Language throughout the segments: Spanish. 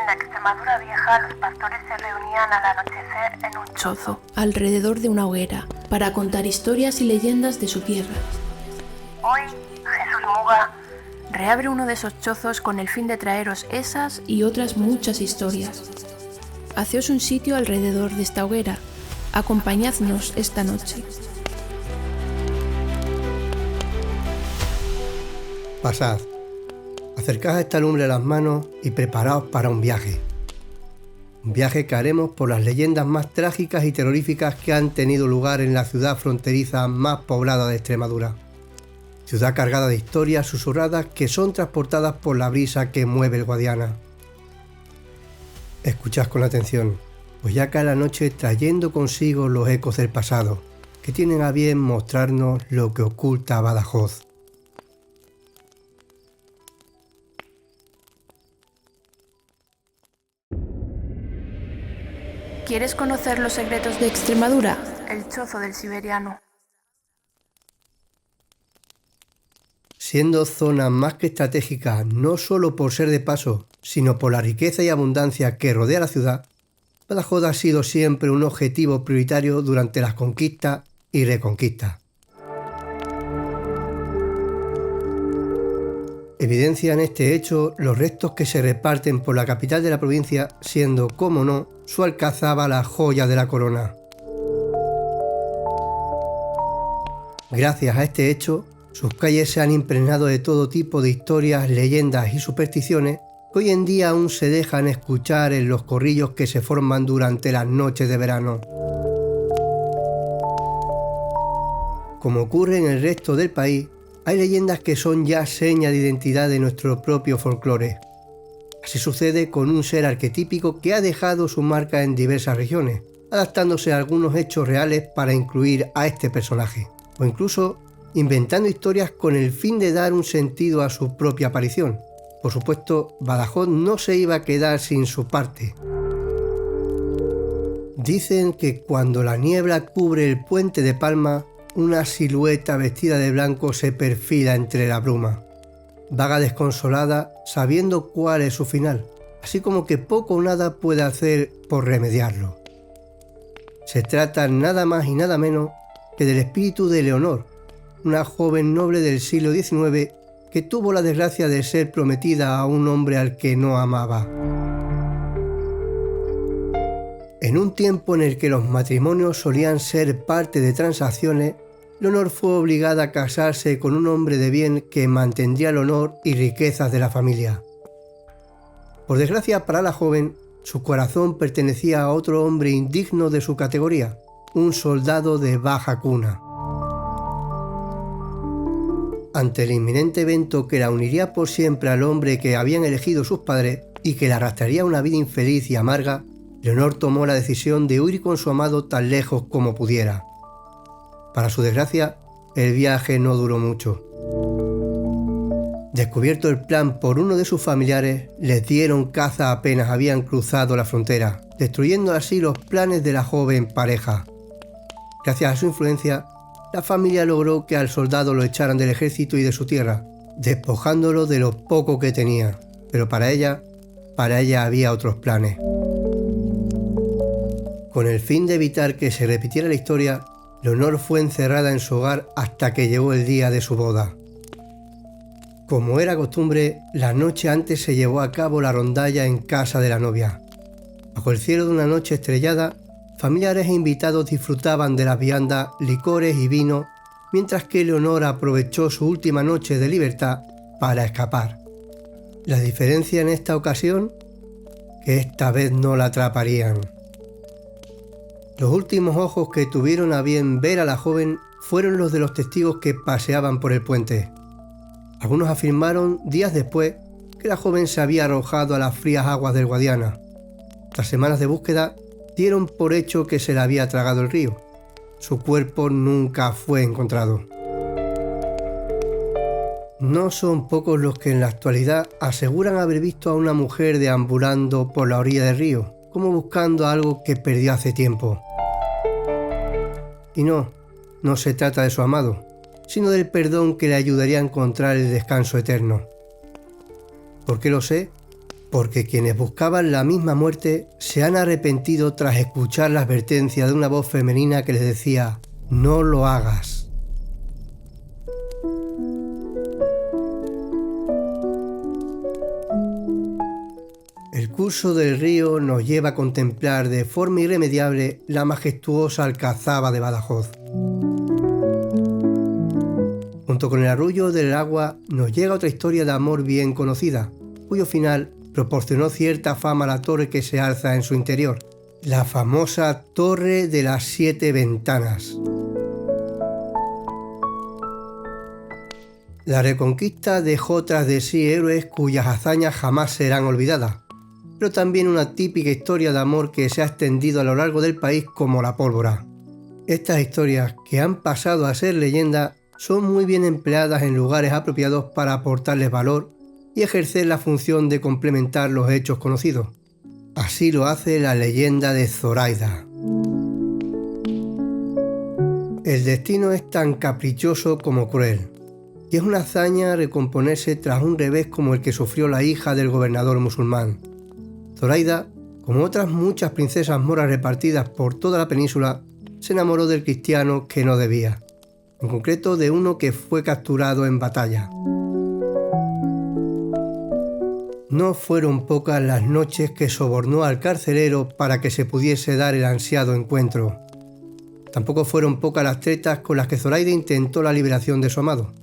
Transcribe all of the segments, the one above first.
la Extremadura vieja, los pastores se reunían al anochecer en un chozo, alrededor de una hoguera, para contar historias y leyendas de su tierra. Hoy, Jesús Muga reabre uno de esos chozos con el fin de traeros esas y otras muchas historias. Haceos un sitio alrededor de esta hoguera. Acompañadnos esta noche. Pasad, acercad esta lumbre a las manos y preparaos para un viaje. Un viaje que haremos por las leyendas más trágicas y terroríficas que han tenido lugar en la ciudad fronteriza más poblada de Extremadura. Ciudad cargada de historias susurradas que son transportadas por la brisa que mueve el Guadiana. Escuchad con atención, pues ya cae la noche trayendo consigo los ecos del pasado, que tienen a bien mostrarnos lo que oculta Badajoz. ¿Quieres conocer los secretos de Extremadura? El chozo del siberiano. Siendo zona más que estratégica no solo por ser de paso, sino por la riqueza y abundancia que rodea la ciudad, Badajoz ha sido siempre un objetivo prioritario durante las conquistas y reconquistas. Evidencian este hecho los restos que se reparten por la capital de la provincia, siendo, como no, su alcazaba la joya de la corona. Gracias a este hecho, sus calles se han impregnado de todo tipo de historias, leyendas y supersticiones que hoy en día aún se dejan escuchar en los corrillos que se forman durante las noches de verano. Como ocurre en el resto del país, hay leyendas que son ya seña de identidad de nuestro propio folclore. Así sucede con un ser arquetípico que ha dejado su marca en diversas regiones, adaptándose a algunos hechos reales para incluir a este personaje, o incluso inventando historias con el fin de dar un sentido a su propia aparición. Por supuesto, Badajoz no se iba a quedar sin su parte. Dicen que cuando la niebla cubre el puente de Palma, una silueta vestida de blanco se perfila entre la bruma. Vaga desconsolada, sabiendo cuál es su final, así como que poco o nada puede hacer por remediarlo. Se trata nada más y nada menos que del espíritu de Leonor, una joven noble del siglo XIX que tuvo la desgracia de ser prometida a un hombre al que no amaba. En un tiempo en el que los matrimonios solían ser parte de transacciones, Leonor fue obligada a casarse con un hombre de bien que mantendría el honor y riquezas de la familia. Por desgracia para la joven, su corazón pertenecía a otro hombre indigno de su categoría, un soldado de baja cuna. Ante el inminente evento que la uniría por siempre al hombre que habían elegido sus padres y que la arrastraría a una vida infeliz y amarga, Leonor tomó la decisión de huir con su amado tan lejos como pudiera. Para su desgracia, el viaje no duró mucho. Descubierto el plan por uno de sus familiares, les dieron caza apenas habían cruzado la frontera, destruyendo así los planes de la joven pareja. Gracias a su influencia, la familia logró que al soldado lo echaran del ejército y de su tierra, despojándolo de lo poco que tenía. Pero para ella había otros planes. Con el fin de evitar que se repitiera la historia, Leonor fue encerrada en su hogar hasta que llegó el día de su boda. Como era costumbre, la noche antes se llevó a cabo la rondalla en casa de la novia. Bajo el cielo de una noche estrellada, familiares e invitados disfrutaban de las viandas, licores y vino, mientras que Leonor aprovechó su última noche de libertad para escapar. La diferencia en esta ocasión, que esta vez no la atraparían. Los últimos ojos que tuvieron a bien ver a la joven fueron los de los testigos que paseaban por el puente. Algunos afirmaron días después que la joven se había arrojado a las frías aguas del Guadiana. Tras semanas de búsqueda, dieron por hecho que se la había tragado el río. Su cuerpo nunca fue encontrado. No son pocos los que en la actualidad aseguran haber visto a una mujer deambulando por la orilla del río, como buscando algo que perdió hace tiempo. Y no se trata de su amado, sino del perdón que le ayudaría a encontrar el descanso eterno. ¿Por qué lo sé? porque quienes buscaban la misma muerte se han arrepentido tras escuchar la advertencia de una voz femenina que les decía: no lo hagas. El curso del río nos lleva a contemplar de forma irremediable la majestuosa Alcazaba de Badajoz. Junto con el arrullo del agua nos llega otra historia de amor bien conocida, cuyo final proporcionó cierta fama a la torre que se alza en su interior, la famosa Torre de las 7 Ventanas. La Reconquista dejó tras de sí héroes cuyas hazañas jamás serán olvidadas, pero también una típica historia de amor que se ha extendido a lo largo del país como la pólvora. Estas historias, que han pasado a ser leyenda, son muy bien empleadas en lugares apropiados para aportarles valor y ejercer la función de complementar los hechos conocidos. Así lo hace la leyenda de Zoraida. El destino es tan caprichoso como cruel, y es una hazaña recomponerse tras un revés como el que sufrió la hija del gobernador musulmán. Zoraida, como otras muchas princesas moras repartidas por toda la península, se enamoró del cristiano que no debía, en concreto de uno que fue capturado en batalla. No fueron pocas las noches que sobornó al carcelero para que se pudiese dar el ansiado encuentro. Tampoco fueron pocas las tretas con las que Zoraida intentó la liberación de su amado.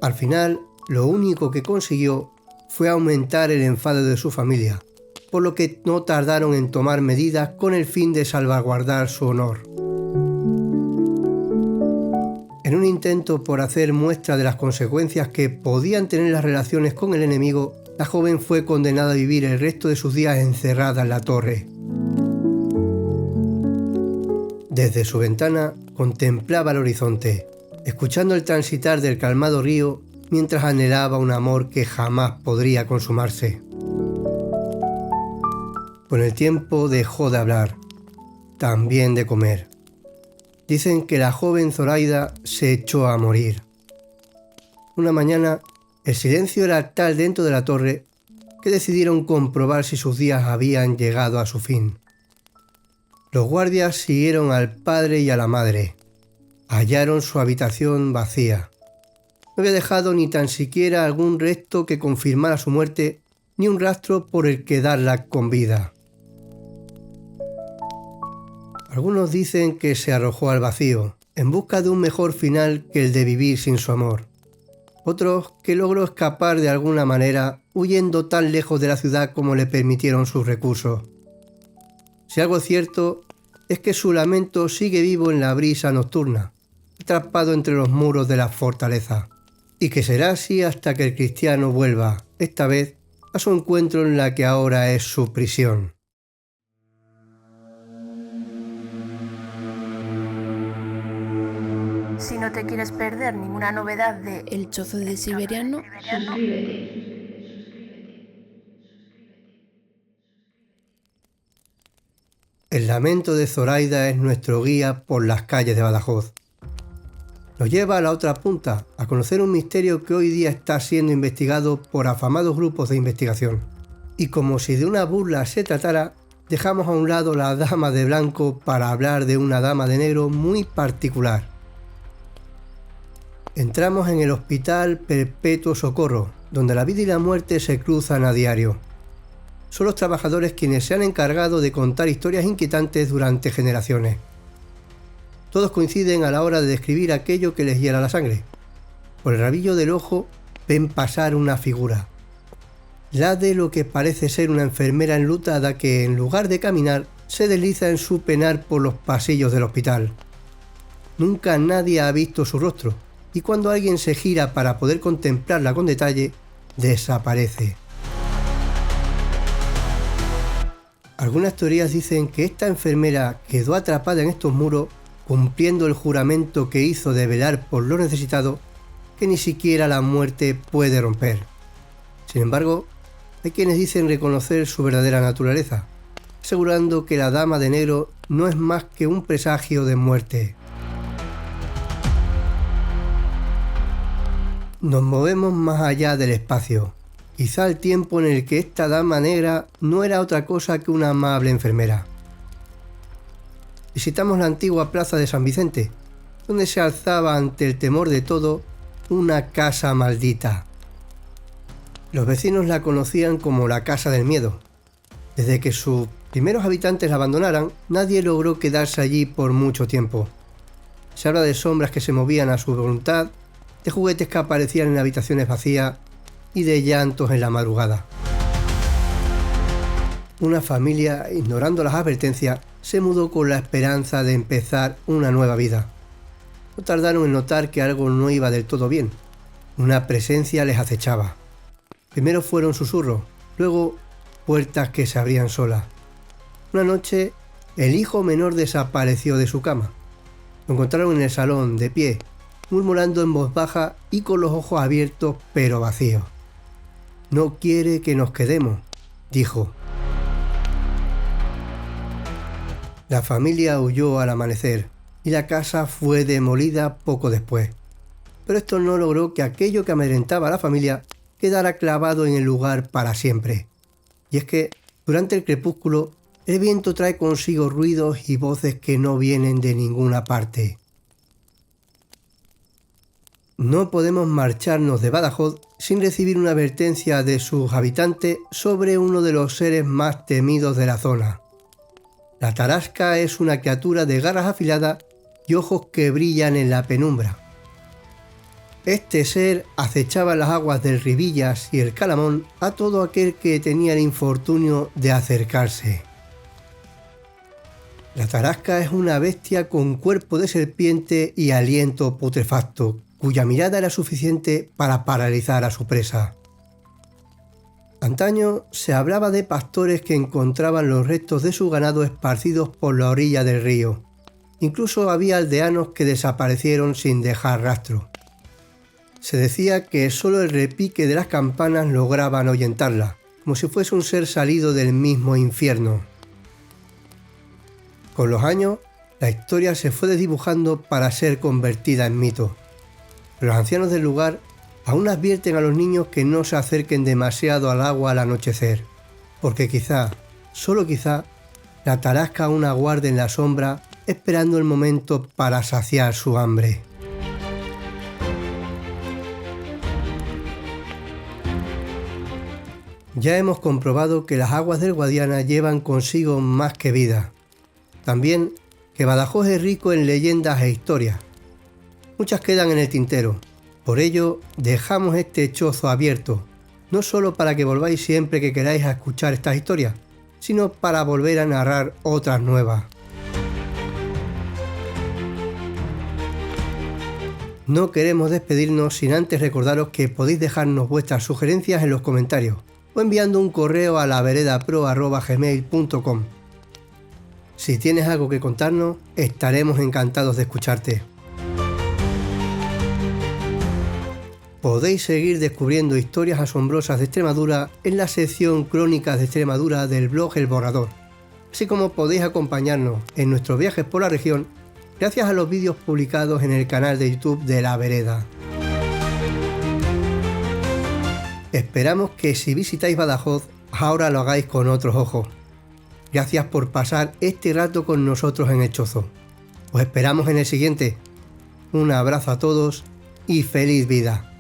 Al final, lo único que consiguió fue aumentar el enfado de su familia, por lo que no tardaron en tomar medidas con el fin de salvaguardar su honor. En un intento por hacer muestra de las consecuencias que podían tener las relaciones con el enemigo, la joven fue condenada a vivir el resto de sus días encerrada en la torre. Desde su ventana contemplaba el horizonte, escuchando el transitar del calmado río mientras anhelaba un amor que jamás podría consumarse. Con el tiempo dejó de hablar, también de comer. Dicen que la joven Zoraida se echó a morir. Una mañana, el silencio era tal dentro de la torre que decidieron comprobar si sus días habían llegado a su fin. Los guardias siguieron al padre y a la madre. Hallaron su habitación vacía. No había dejado ni tan siquiera algún resto que confirmara su muerte, ni un rastro por el que darla con vida. Algunos dicen que se arrojó al vacío, en busca de un mejor final que el de vivir sin su amor. Otros que logró escapar de alguna manera, huyendo tan lejos de la ciudad como le permitieron sus recursos. Si algo es cierto, es que su lamento sigue vivo en la brisa nocturna, atrapado entre los muros de la fortaleza, y que será así hasta que el cristiano vuelva, esta vez, a su encuentro en la que ahora es su prisión. Si no te quieres perder ninguna novedad de El Chozo de Siberiano, El lamento de Zoraida es nuestro guía por las calles de Badajoz. Nos lleva a la otra punta, a conocer un misterio que hoy día está siendo investigado por afamados grupos de investigación. Y como si de una burla se tratara, dejamos a un lado la dama de blanco para hablar de una dama de negro muy particular. Entramos en el Hospital Perpetuo Socorro, donde la vida y la muerte se cruzan a diario. Son los trabajadores quienes se han encargado de contar historias inquietantes durante generaciones. Todos coinciden a la hora de describir aquello que les hiela la sangre. Por el rabillo del ojo ven pasar una figura. La de lo que parece ser una enfermera enlutada que, en lugar de caminar, se desliza en su penar por los pasillos del hospital. Nunca nadie ha visto su rostro, y cuando alguien se gira para poder contemplarla con detalle, desaparece. Algunas teorías dicen que esta enfermera quedó atrapada en estos muros cumpliendo el juramento que hizo de velar por lo necesitado, que ni siquiera la muerte puede romper. Sin embargo, hay quienes dicen reconocer su verdadera naturaleza, asegurando que la dama de negro no es más que un presagio de muerte. Nos movemos más allá del espacio, Quizá el tiempo en el que esta dama negra no era otra cosa que una amable enfermera. Visitamos la antigua plaza de San Vicente, donde se alzaba ante el temor de todo una casa maldita. Los vecinos la conocían como la Casa del Miedo. Desde que sus primeros habitantes la abandonaran, nadie logró quedarse allí por mucho tiempo. Se habla de sombras que se movían a su voluntad, de juguetes que aparecían en habitaciones vacías y de llantos en la madrugada. Una familia, ignorando las advertencias, se mudó con la esperanza de empezar una nueva vida. No tardaron en notar que algo no iba del todo bien. Una presencia les acechaba. Primero fueron susurros, luego puertas que se abrían solas. Una noche, el hijo menor desapareció de su cama. Lo encontraron en el salón, de pie, murmurando en voz baja y con los ojos abiertos pero vacíos. «No quiere que nos quedemos», dijo. La familia huyó al amanecer y la casa fue demolida poco después. Pero esto no logró que aquello que amedrentaba a la familia quedara clavado en el lugar para siempre. Y es que, durante el crepúsculo, el viento trae consigo ruidos y voces que no vienen de ninguna parte. No podemos marcharnos de Badajoz sin recibir una advertencia de sus habitantes sobre uno de los seres más temidos de la zona. La tarasca es una criatura de garras afiladas y ojos que brillan en la penumbra. Este ser acechaba en las aguas del Ribillas y el Calamón a todo aquel que tenía el infortunio de acercarse. La tarasca es una bestia con cuerpo de serpiente y aliento putrefacto, cuya mirada era suficiente para paralizar a su presa. Antaño se hablaba de pastores que encontraban los restos de su ganado esparcidos por la orilla del río. Incluso había aldeanos que desaparecieron sin dejar rastro. Se decía que solo el repique de las campanas lograban ahuyentarla, como si fuese un ser salido del mismo infierno. Con los años, la historia se fue desdibujando para ser convertida en mito. Los ancianos del lugar aún advierten a los niños que no se acerquen demasiado al agua al anochecer, porque quizá, solo quizá, la tarasca aún aguarde en la sombra esperando el momento para saciar su hambre. Ya hemos comprobado que las aguas del Guadiana llevan consigo más que vida. También que Badajoz es rico en leyendas e historias. Muchas quedan en el tintero. Por ello, dejamos este chozo abierto, no solo para que volváis siempre que queráis a escuchar estas historias, sino para volver a narrar otras nuevas. No queremos despedirnos sin antes recordaros que podéis dejarnos vuestras sugerencias en los comentarios o enviando un correo a laveredapro@gmail.com. Si tienes algo que contarnos, estaremos encantados de escucharte. Podéis seguir descubriendo historias asombrosas de Extremadura en la sección Crónicas de Extremadura del blog El Borrador, así como podéis acompañarnos en nuestros viajes por la región gracias a los vídeos publicados en el canal de YouTube de La Vereda. Esperamos que si visitáis Badajoz, ahora lo hagáis con otros ojos. Gracias por pasar este rato con nosotros en el Chozo. Os esperamos en el siguiente. Un abrazo a todos y feliz vida.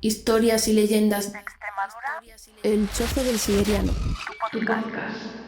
Historias y leyendas de Extremadura, El Chozo del Siberiano. tu podcast.